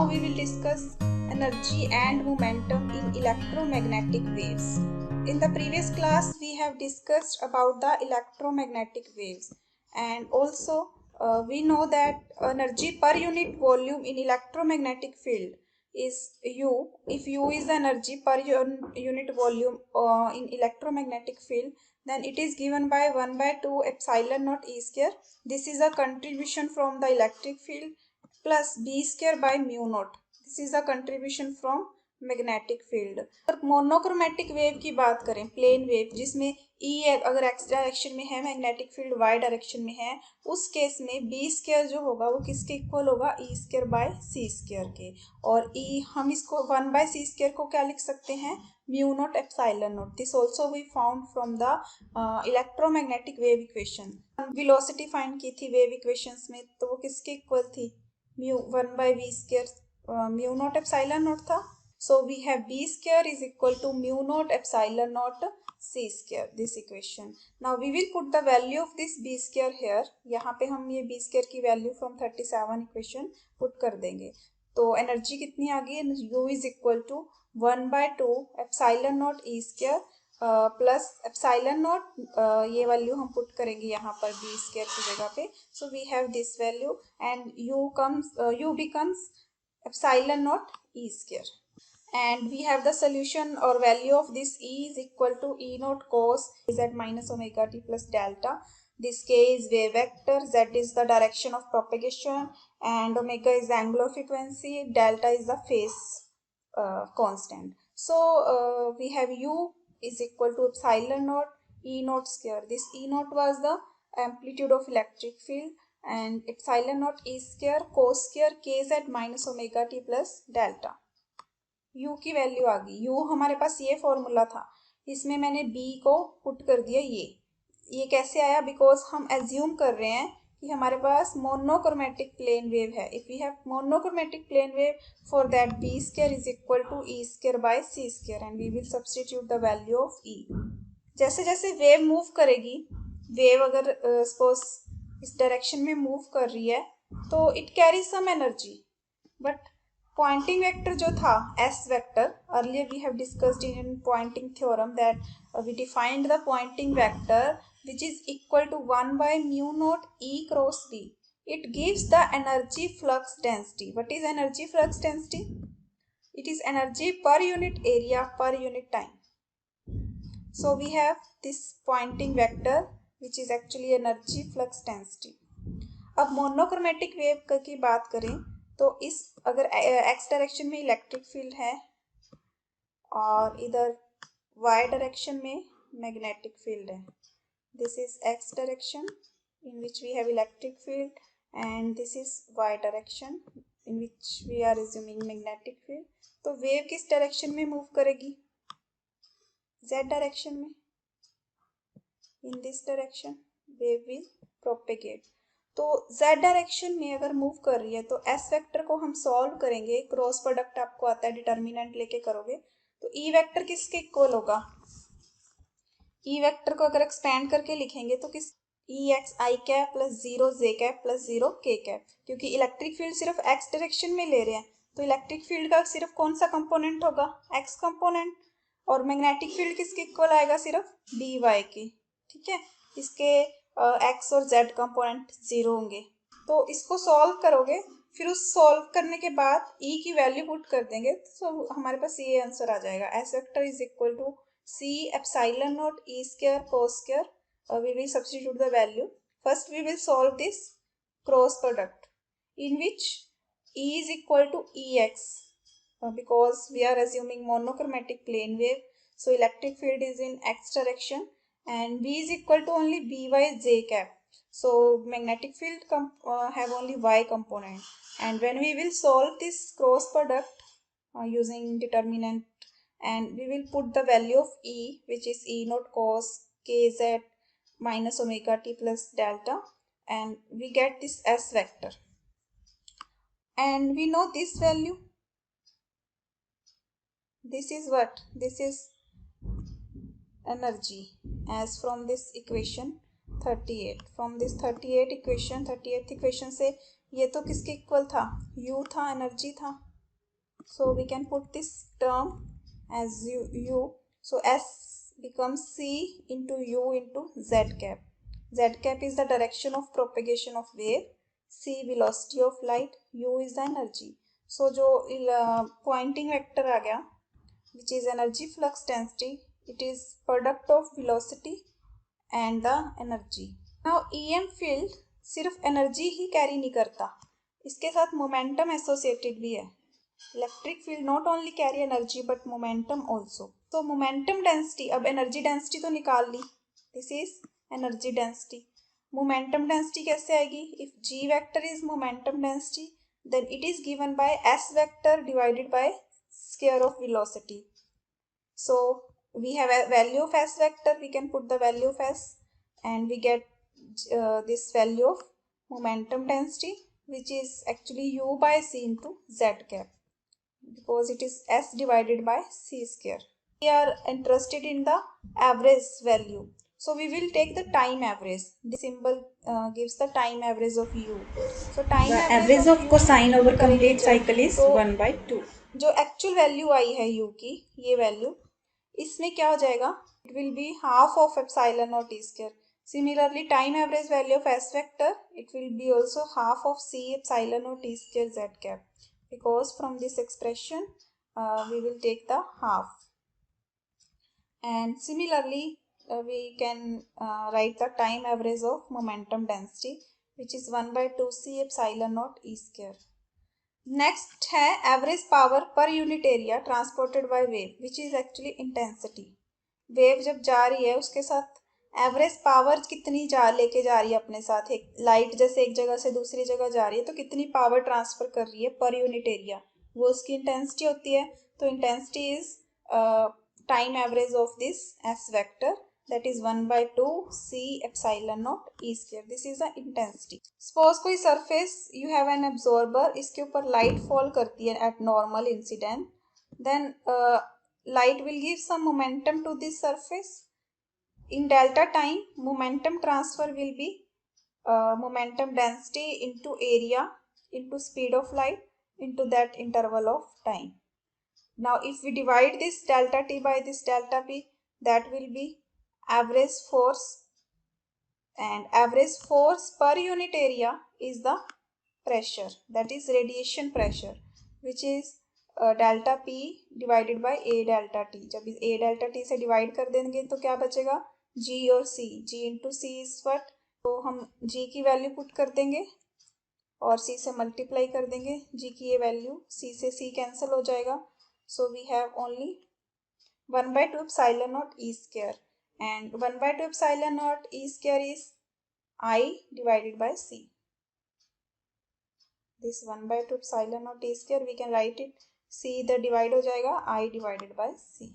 we will discuss energy and momentum in electromagnetic waves. In the previous class, we have discussed about the electromagnetic waves, and also we know that energy per unit volume in electromagnetic field is U. If U is the energy per unit volume in electromagnetic field, then it is given by 1 by 2 epsilon naught E square. This is a contribution from the electric field plus B square by mu naught. This is a contribution from magnetic field. और monochromatic wave की बात करें, plane wave जिसमें ई अगर x direction में है, magnetic field Y direction में है, उस केस में बी स्क्वायर जो होगा वो किसके इक्वल होगा, E square by C square के। और ई हम इसको 1 बाय सी स्क्वायर को क्या लिख सकते हैं, mu naught epsilon naught. This also we found from the electromagnetic wave equation. Velocity find की थी वेव इक्वेशंस में, तो वो किसके इक्वल थी, mu 1 by v square mu naught epsilon naught था। So we have b square is equal to mu naught epsilon naught c square, this equation. Now we will put the value of this b square here. यहाँ पे हम ये b square की value from 37 equation put कर देंगे। तो energy कितनी आ गई, u is equal to 1 by 2 epsilon naught e square plus epsilon naught, ये वैल्यू हम पुट करेंगे यहाँ पर b square की जगह पे। So we have this value and u becomes epsilon naught e square. And we have the solution or value of this E is equal to E naught cos z minus omega t plus delta. This k is wave vector, z is the direction of propagation, and omega is the angular frequency, delta is the phase constant. So we have U is equal to epsilon naught E naught square. This E naught was the amplitude of electric field, and epsilon naught E square cos square kz minus omega t plus delta. u की value आ गई। u हमारे पास ये formula था, इसमें मैंने b को put कर दिया। ये कैसे आया, बिकॉज हम एज्यूम कर रहे हैं कि हमारे पास मोनोक्रोमेटिक प्लेन वेव है। If we have monochromatic plane wave, for that b square is equal to e square by c square, and we will substitute the value of e। जैसे जैसे वेव मूव करेगी, wave अगर suppose इस direction में move कर रही है तो it carry some energy, but Poynting vector जो था s vector, earlier we have discussed in Poynting theorem that we defined the Poynting vector which is equal to 1 by mu naught e cross b. It gives the energy flux density. What is energy flux density? It is energy per unit area per unit time. So we have this Poynting vector which is actually energy flux density. अब monochromatic wave की बात करें तो इस अगर x direction में electric field है और इधर वाई डायरेक्शन में मैग्नेटिक फील्ड है, this is x direction in which we have electric field, and this is y direction in which we are assuming magnetic field. तो वेव किस direction में move करेगी, z direction में। In this direction wave will propagate. तो z direction में अगर move कर रही है तो s वेक्टर को हम सॉल्व करेंगे, क्रॉस प्रोडक्ट आपको आता है, डिटर्मिनेंट लेके करोगे तो e वेक्टर किसके इक्वल होगा, e वेक्टर को अगर एक्सपेंड करके लिखेंगे तो किस, ई एक्स आई कैप प्लस 0 जे कैप प्लस 0 के कैप। क्योंकि इलेक्ट्रिक फील्ड सिर्फ x डायरेक्शन में ले रहे हैं तो इलेक्ट्रिक फील्ड का सिर्फ कौन सा कंपोनेंट होगा, x कंपोनेंट, और मैग्नेटिक फील्ड किसके इक्वल आएगा, सिर्फ डी वाई के। ठीक है, इसके एक्स और जेड कंपोनेंट 0 होंगे। तो इसको सॉल्व करोगे, फिर उस सॉल्व करने के बाद ई की वैल्यू पुट कर देंगे तो हमारे पास ये आंसर आ जाएगा, s vector is equal to c epsilon naught e square cos square. We will substitute the value. First we will solve this cross product in which e is equal to e x, because we are assuming monochromatic plane wave, so electric field is in x direction and b is equal to only by j cap, so magnetic field have only y component, and when we will solve this cross product using determinant, and we will put the value of e which is e naught cos kz minus omega t plus delta, and we get this s vector, and we know this value. This is what? This is energy as from this equation 38. From this 38th equation से ये तो किसके equal था, u था, energy था। So we can put this term as u. So S becomes C into U into Z cap. Z cap is the direction of propagation of wave, C velocity of light, U is the energy. So जो pointing vector आ गया, which is energy flux density, it is product of velocity and the energy. Now EM field सिर्फ energy ही carry नहीं करता, इसके साथ momentum associated भी है. Electric field not only carry energy but momentum also. So momentum density, अब energy density तो निकाल ली, this is energy density. Momentum density कैसे आएगी? If G vector is momentum density, then it is given by S vector divided by square of velocity. So we have a value of S vector, we can put the value of S and we get this value of momentum density, which is actually U by C into Z cap, because it is S divided by C square. We are interested in the average value. So we will take the time average. This symbol gives the time average of U. So time The average of cosine over complete cycle is तो 1/2. जो actual value आई है U की, ये value, इसमें क्या हो जाएगा? It will be half of epsilon naught E square. Similarly, time average value of S vector, it will be also half of C epsilon naught E square Z cap, because from this expression we will take the half. And similarly, we can write the time average of momentum density, which is 1/2 C epsilon naught E square. Next है average power per unit area transported by wave, which is actually intensity. Wave जब जा रही है उसके साथ average power कितनी लेके जा रही है अपने साथ. एक लाइट जैसे एक जगह से दूसरी जगह जा रही है तो कितनी पावर ट्रांसफर कर रही है पर यूनिट एरिया, वो उसकी इंटेंसिटी होती है. तो intensity is time average of this S vector, that is 1/2 C epsilon naught E square. This is the intensity. Suppose कोई surface you have an absorber, इसके ऊपर light fall करती है at normal incident, then light will give some momentum to this surface. In delta time, momentum transfer will be momentum density into area into speed of light into that interval of time. Now if we divide this delta t by this delta p, that will be average force, and average force per unit area is the pressure, that is radiation pressure, which is delta P divided by A delta T. जब ए delta T से divide कर देंगे तो क्या बचेगा? जी और सी. जी into C is what, तो हम जी की वैल्यू पुट कर देंगे और सी से मल्टीप्लाई कर देंगे. जी की ये वैल्यू, सी से सी कैंसिल हो जाएगा. So we have only 1/2 epsilon naught E square, and 1/2 epsilon naught E square is I divided by C. This 1/2 epsilon naught E square we can write it, C इधर divide हो जाएगा, I divided by C.